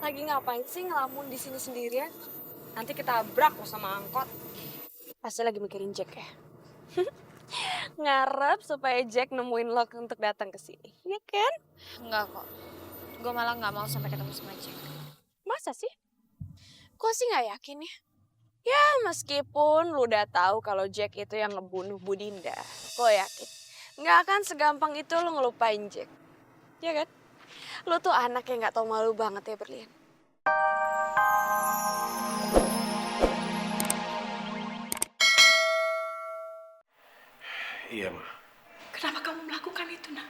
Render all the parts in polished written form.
lagi ngapain sih ngelamun di sini sendirian? Nanti kita brak lo sama angkot. Pasti lagi mikirin Jack ya. Ngarep supaya Jack nemuin lo untuk datang ke sini. Iya kan? Enggak kok. Gue malah nggak mau sampai ketemu sama Jack. Masa sih? Kok sih nggak yakin ya? Ya meskipun lu udah tahu kalau Jack itu yang ngebunuh Bu Dinda. Gue yakin. Nggak akan segampang itu lo ngelupain Jack. Iya kan? Lo tuh anak yang nggak tahu malu banget ya Berlian. Iya, Ma. Kenapa kamu melakukan itu, Nak?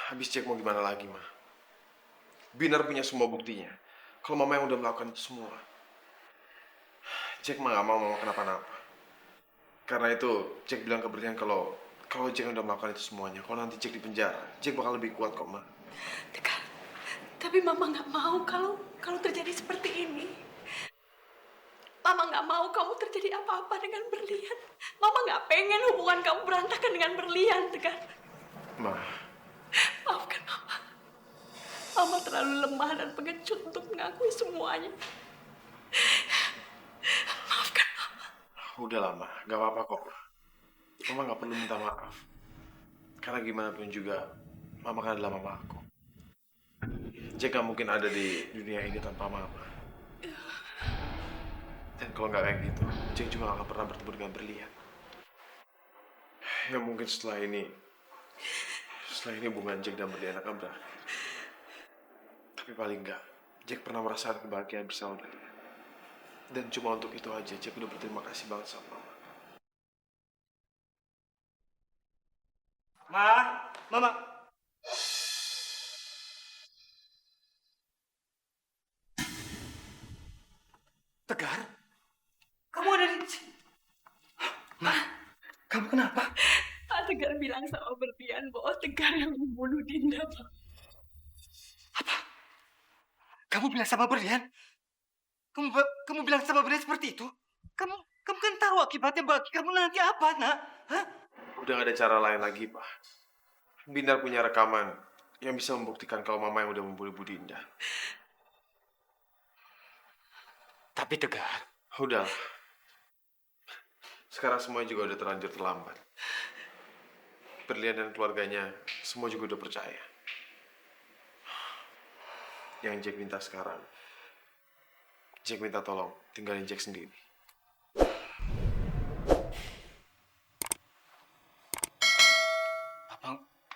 Habis cek mau gimana lagi, Ma? Binar punya semua buktinya. Kalau Mama yang udah melakukan itu semua. Jack mah gak mau Mama kenapa-napa. Karena itu, Jack bilang ke Berlian kalau Jack udah melakukan itu semuanya. Kalau nanti Jack di penjara, Jack bakal lebih kuat kok, Ma. Tegar, tapi Mama nggak mau kalau terjadi seperti ini. Mama nggak mau kamu terjadi apa-apa dengan Berlian. Mama nggak pengen hubungan kamu berantakan dengan Berlian, Tegar. Ma, Maafkan Mama. Mama terlalu lemah dan pengecut untuk mengakui semuanya. Maafkan Mama. udahlah, Ma. Gak apa-apa kok. Mama gak perlu minta maaf. Karena gimana pun juga, Mama kan adalah Mama aku. Jack gak mungkin ada di dunia ini tanpa Mama. Dan kalau nggak kayak gitu, Jack juga nggak akan pernah bertemu dengan Berlian. Ya mungkin setelah ini hubungan Jack dan Berlian akan berakhir. Tapi paling nggak, Jack pernah merasakan kebahagiaan bersama Berlian. Dan cuma untuk itu aja, Jack udah berterima kasih banget sama Mama. Mama. Tegar? Kamu ada di sini? Ma, kamu kenapa? Pak Tegar bilang sama Berlian bahwa Tegar yang membunuh Dinda, Pak. Kamu bilang sama Berlian? Kamu bilang sama Berlian seperti itu? Kamu kan tahu akibatnya bagi kamu nanti apa, Nak? Hah? Udah gak ada cara lain lagi, Pak. Binar punya rekaman yang bisa membuktikan kalau Mama yang udah membunuh Bu Dinda. Tapi Tegar, Udah. Sekarang semuanya juga udah terlanjur terlambat. Berlian dan keluarganya semua juga udah percaya. Yang Jack minta sekarang, Jack minta tolong tinggalin Jack sendiri.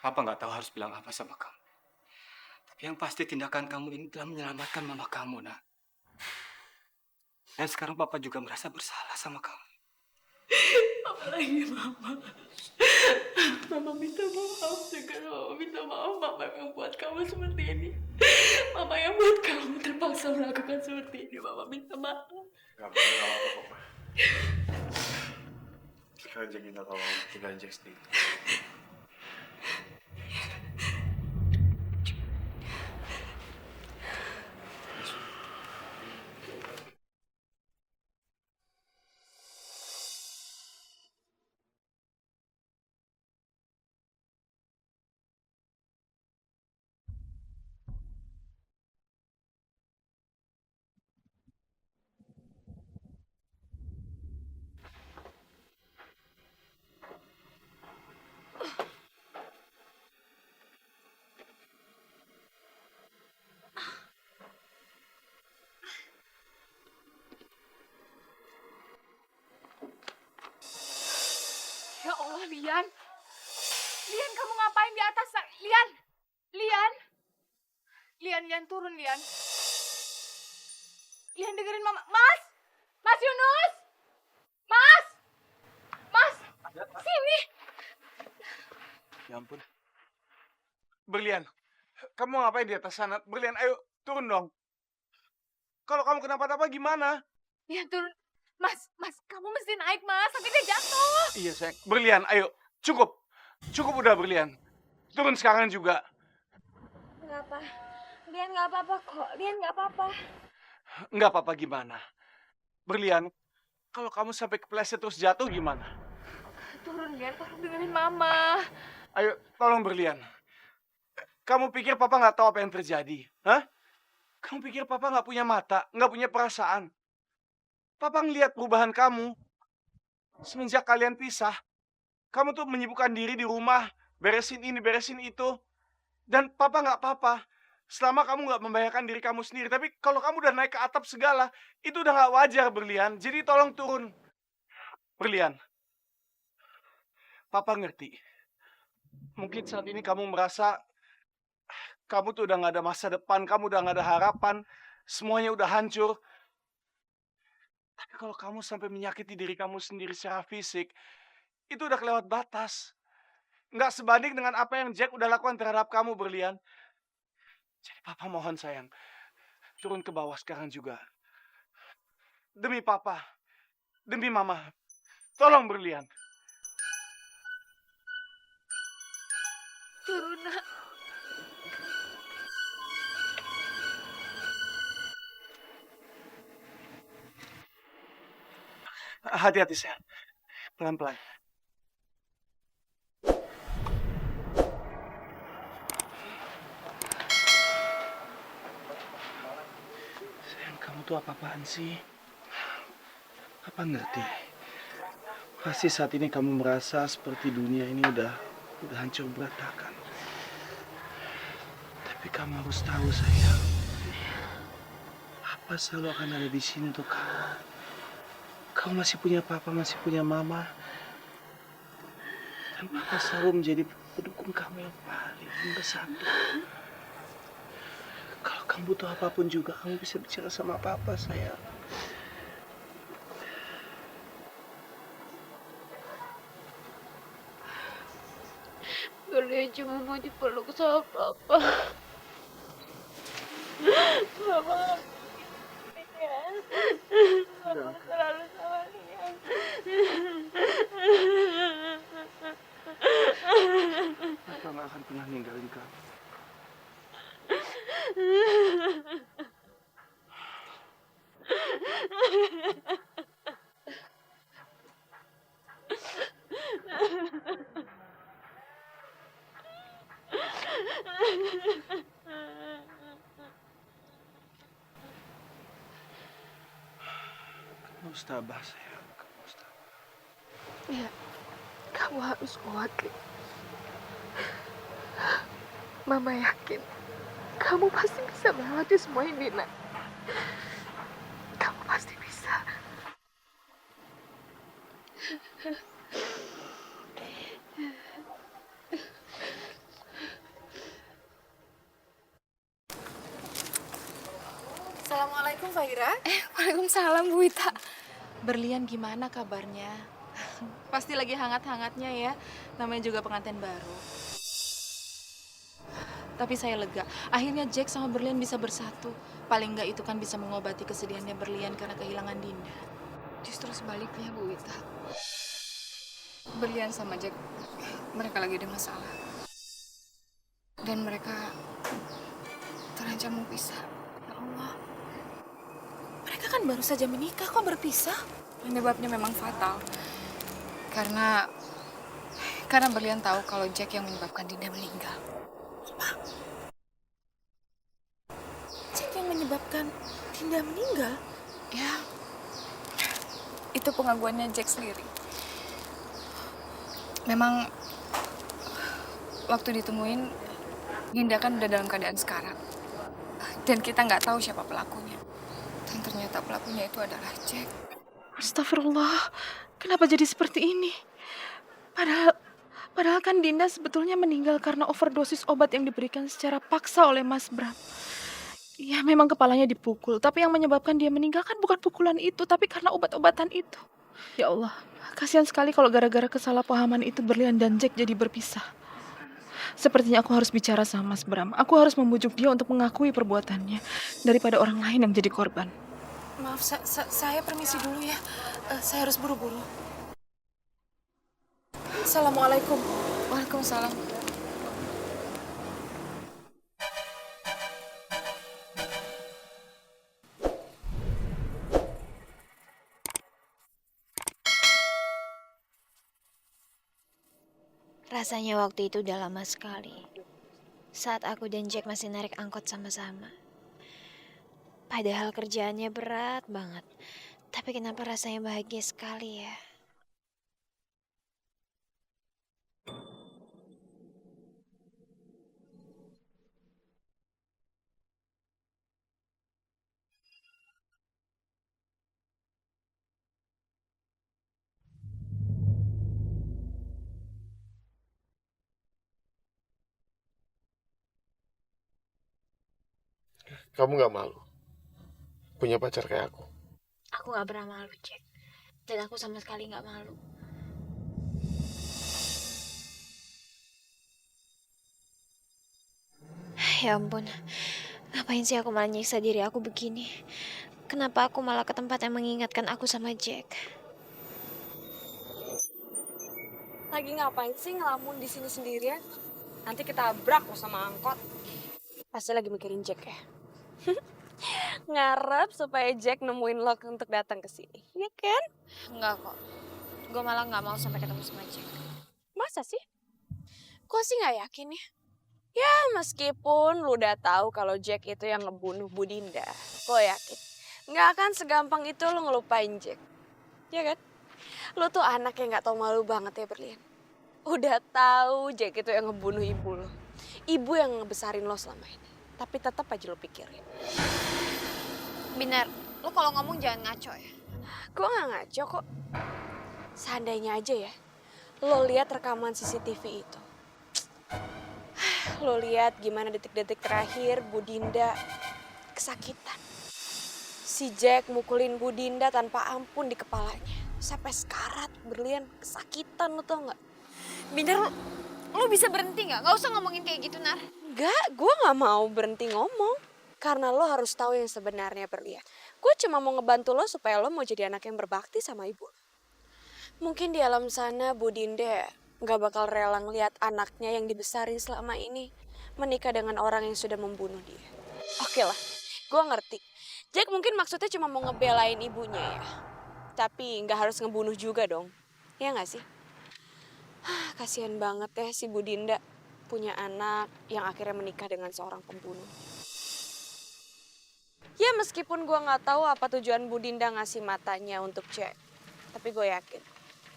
Papa nggak tahu harus bilang apa sama kamu. Tapi yang pasti tindakan kamu ini telah menyelamatkan mama kamu, Nak. Dan sekarang Papa juga merasa bersalah sama kamu. Apalagi Mama. Mama minta maaf, Tegar. Mama minta maaf. Mama yang buat kamu seperti ini. Mama yang buat kamu terpaksa melakukan seperti ini. Mama minta maaf. Gak apa-apa kok, Ma. Sekarang Jack minta tolong tinggalin Jack sendiri. Ya Allah, Lian. Lian, kamu ngapain di atas? Lian. Lian. Lian, turun, Lian. Lian, dengerin Mama. Mas! Mas Yunus! Mas! Mas! Sini! Ya ampun. Berlian, kamu ngapain di atas sana? Berlian, ayo turun dong. Kalau kamu kenapa-napa gimana? Lian, turun. Mas, kamu mesti naik, Mas. Sampai dia jatuh. Iya, sayang. Berlian, ayo. Cukup. Cukup udah, Berlian. Turun sekarang juga. Nggak apa. Lian nggak apa-apa kok. Lian nggak apa-apa. Nggak apa-apa gimana. Berlian, kalau kamu sampai kepleset terus jatuh gimana? Turun, Lian. Tolong dengerin Mama. Ayo, tolong Berlian. Kamu pikir Papa nggak tahu apa yang terjadi? Hah? Kamu pikir papa nggak punya mata, nggak punya perasaan? Papa ngeliat perubahan kamu semenjak kalian pisah. Kamu tuh menyibukkan diri di rumah, beresin ini, beresin itu. Dan papa nggak apa-apa. Selama kamu nggak membahayakan diri kamu sendiri. Tapi kalau kamu udah naik ke atap segala, itu udah nggak wajar, Berlian. Jadi tolong turun. Berlian, papa ngerti. Mungkin saat ini kamu merasa kamu tuh udah nggak ada masa depan, kamu udah nggak ada harapan, semuanya udah hancur. Tapi kalau kamu sampai menyakiti diri kamu sendiri secara fisik, itu udah kelewat batas. Nggak sebanding dengan apa yang Jack udah lakukan terhadap kamu, Berlian. Jadi papa mohon sayang, turun ke bawah sekarang juga. Demi papa, demi mama, tolong Berlian. Turun, Nak. Hati-hati sayang, pelan-pelan. Sayang, kamu tuh apa-apaan sih? Papa ngerti. Pasti saat ini kamu merasa seperti dunia ini udah hancur berantakan. Tapi kamu harus tahu sayang, Papa selalu akan ada di sini untuk kamu. Kamu masih punya papa, masih punya mama. Dan papa selalu menjadi pendukung kamu yang paling bersatu. Kalau kamu butuh apapun juga, kamu bisa bicara sama papa, sayang. Berlian cuma mau dipeluk sama papa. Mama Lian. Mama selalu sama Lian. Papa gak akan pernah ninggalin kamu. Kamu harus tabah, sayang. Kamu harus tabah. Ya, kamu harus kuat, Li. Mama yakin kamu pasti bisa melewati semua ini, Nak. Kamu pasti bisa. Assalamualaikum Fahira. Waalaikumsalam, Bu Wita. Berlian gimana kabarnya? Pasti lagi hangat-hangatnya ya. Namanya juga pengantin baru. Tapi saya lega. Akhirnya Jack sama Berlian bisa bersatu. Paling nggak itu kan bisa mengobati kesedihannya Berlian karena kehilangan Dinda. Justru sebaliknya, Bu Wita. Berlian sama Jack, mereka lagi ada masalah. Dan mereka terancam mau pisah. Ya Allah. Mereka kan baru saja menikah, kok berpisah? Penyebabnya memang fatal. Karena Berlian tahu kalau Jack yang menyebabkan Dinda meninggal. Jack yang menyebabkan Dinda meninggal? Ya, itu pengakuannya Jack sendiri. Memang waktu ditemuin, Dinda kan udah dalam keadaan sekarat. Dan kita nggak tahu siapa pelakunya. Dan ternyata pelakunya itu adalah Jack. Astagfirullah, kenapa jadi seperti ini? Padahal kan Dinda sebetulnya meninggal karena overdosis obat yang diberikan secara paksa oleh Mas Bram. Ya memang kepalanya dipukul, tapi yang menyebabkan dia meninggal kan bukan pukulan itu, tapi karena obat-obatan itu. Ya Allah, kasihan sekali kalau gara-gara kesalahpahaman itu Berlian dan Jack jadi berpisah. Sepertinya aku harus bicara sama Mas Bram. Aku harus membujuk dia untuk mengakui perbuatannya daripada orang lain yang jadi korban. Maaf, saya permisi dulu ya. Saya harus buru-buru. Assalamualaikum. Waalaikumsalam. Rasanya waktu itu udah lama sekali. Saat aku dan Jack masih narik angkot sama-sama. Padahal kerjaannya berat banget. Tapi kenapa rasanya bahagia sekali ya? Kamu nggak malu punya pacar kayak aku? Aku gak pernah malu, Jack. Dan aku sama sekali gak malu. Ya ampun, ngapain sih aku malah nyiksa diri aku begini? Kenapa aku malah ke tempat yang mengingatkan aku sama Jack? Lagi ngapain sih ngelamun di sini sendirian? Nanti kita brak lo sama angkot. Pasti lagi mikirin Jack ya. Ngarep supaya Jack nemuin lo untuk datang ke sini, ya kan? Enggak kok. Gue malah gak mau sampai ketemu sama Jack. Masa sih? Gue sih nggak yakin ya. Ya meskipun lu udah tahu kalau Jack itu yang ngebunuh Bu Dinda, gue yakin nggak akan segampang itu lu ngelupain Jack, ya kan? Lu tuh anak yang nggak tahu malu banget ya Berlian. Udah tahu Jack itu yang ngebunuh ibu lo, ibu yang ngebesarin lo selama ini, tapi tetap aja lo pikirin. Binar, lo kalau ngomong jangan ngaco ya. Gue nggak ngaco kok. Seandainya aja ya, lo lihat rekaman CCTV itu. Lo lihat gimana detik-detik terakhir Bu Dinda kesakitan. Si Jack mukulin Bu Dinda tanpa ampun di kepalanya. Sampai sekarat, Berlian, kesakitan lo tau gak? Binar, lo bisa berhenti gak? Gak usah ngomongin kayak gitu, Nar. Enggak, gue gak mau berhenti ngomong. Karena lo harus tahu yang sebenarnya, Berlian. Gue cuma mau ngebantu lo supaya lo mau jadi anak yang berbakti sama ibu. Mungkin di alam sana Bu Dinda gak bakal rela ngeliat anaknya yang dibesarin selama ini menikah dengan orang yang sudah membunuh dia. Oke lah, gue ngerti. Jack mungkin maksudnya cuma mau ngebelain ibunya ya. Tapi gak harus ngebunuh juga dong. Ya gak sih? Kasian banget ya si Bu Dinda punya anak yang akhirnya menikah dengan seorang pembunuh. Ya meskipun gue gak tahu apa tujuan Bu Dinda ngasih matanya untuk Jack. Tapi gue yakin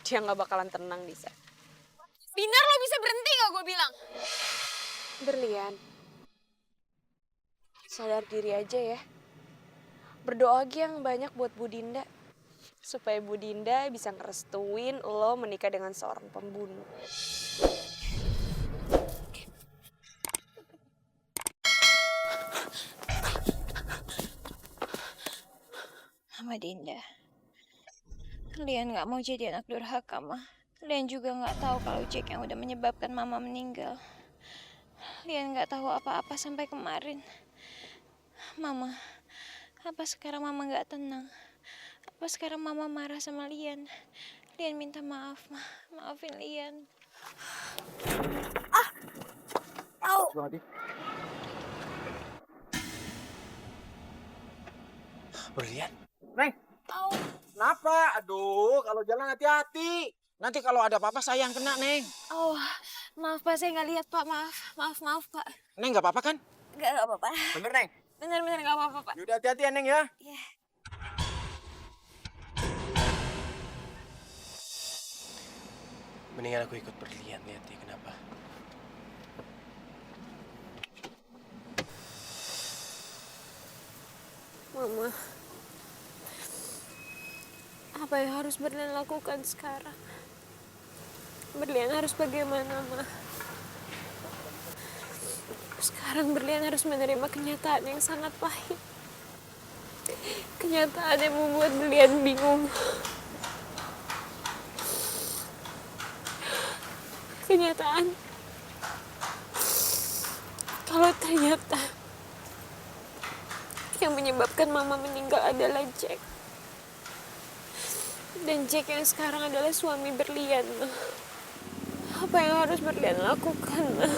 dia gak bakalan tenang di sana. Binar, lo bisa berhenti gak gue bilang? Berlian, sadar diri aja ya. Berdoa aja yang banyak buat Bu Dinda. Supaya Bu Dinda bisa ngerestuin lo menikah dengan seorang pembunuh. Mama Dinda, kalian gak mau jadi anak durhaka, mah. Kalian juga gak tahu kalau Jack yang udah menyebabkan Mama meninggal. Kalian gak tahu apa-apa sampai kemarin. Mama, apa sekarang Mama gak tenang? Apa sekarang Mama marah sama Lian? Lian minta maaf, Ma. Maafin Lian. Berlian. Neng. Kenapa? Aduh, kalau jalan hati-hati. Nanti kalau ada apa-apa saya yang kena, Neng. Oh, maaf Pak, saya nggak lihat Pak. Maaf, maaf Pak. Neng nggak apa-apa kan? Nggak apa-apa. Bener, Neng? Bener nggak apa-apa Pak. Yaudah hati-hati ya, Neng ya. Iya. Mendingan aku ikut Berlian, lihat dia kenapa. Mama, apa yang harus Berlian lakukan sekarang? Berlian harus bagaimana, Ma? Sekarang Berlian harus menerima kenyataan yang sangat pahit. Kenyataan yang membuat Berlian bingung. Kenyataan kalau ternyata yang menyebabkan Mama meninggal adalah Jack. Dan Jack yang sekarang adalah suami Berlian, Ma. Apa yang harus Berlian lakukan, Ma?